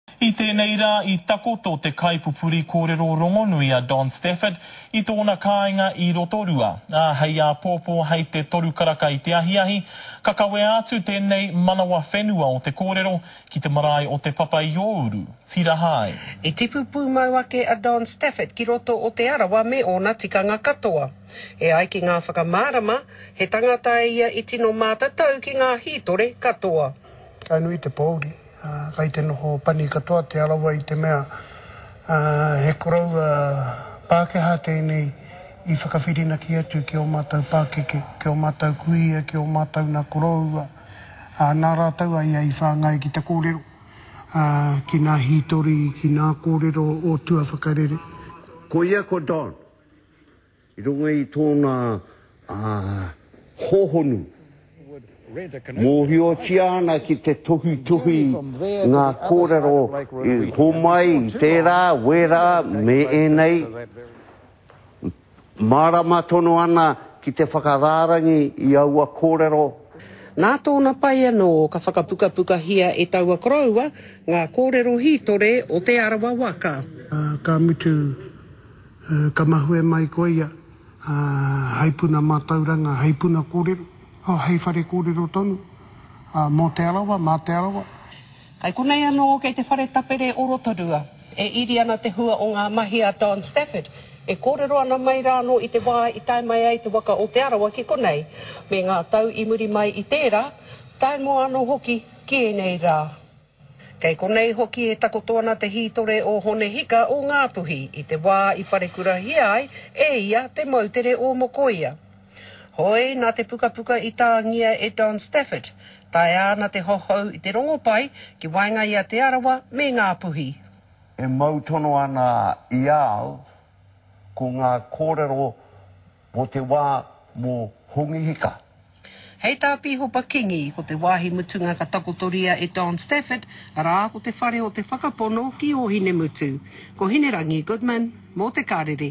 I tēnei rā I takoto te kaipupuri kōrero rongonui a Don Stafford I tōna kāinga I rotorua. Hei a pōpō hei te toru karaka I te ahiahi, kakawe atu tēnei manawa whenua o te kōrero ki te marae o te papa I Ouru. Tira hai. I tipu pūmau ake a Don Stafford ki roto o te arawa me ona tikanga katoa. E ai ki ngā whakamārama, he tangata ia I tino mātatau ki ngā hītore katoa. Kainui te pōuri. Kai te noho pani katoa te arawa I te mea he korau Pākehā tēnei I whakawhirina ki atu ki o mātou Pākeke, ki o mātou kuia, ki o mātou nā korau. Nā rātau ai I whāngai ki te kōrero, ki nā hītori, ki nā kōrero o tua whakarere. Ko ia ko Don, I runga I tōna hōhonu. Mōhio ana ki te tuhi ngā kōrero I homai, tērā, wera, me enei. Mārama tono ana ki te whakarārangi I aua kōrero. Nā tōna pai anō ka whakapuka hia e taua koroua ngā kōrero hītore o te arawa waka. Ka mutu ka mahue mai koe ia, haipuna mātauranga, haipuna kōrero. Hei whare kōrero tonu, mō te arawa, mā te arawa. Kai konei anō kei te whare tapere o Rotorua, e iri ana te hua o ngā mahi a Don Stafford, e kōrero ana mai rāno I te wā I tai mai ai te waka o te arawa ki konei, me ngā tau I muri mai I tērā, tai mo anō hoki ki e nei rā. Kei konei hoki e takoto ana te hītore o hone hika o Ngāpuhi, I te wā I parekurahi ai, e ia te mautere o Mokoia. Hoi, nā te puka I tāngia e Don Stafford, tai āna te hohau I te rongopai ki wainga I a te arawa me Ngāpuhi. E mautono ana I ao ko ngā kōrero mo te wā mo hongihika. Hei tā pihopa kingi ko te wāhi mutunga ka takotoria e Don Stafford, rā ko te whare o te whakapono ki o hine mutu. Ko Hinerangi Goodman, mō te kārere.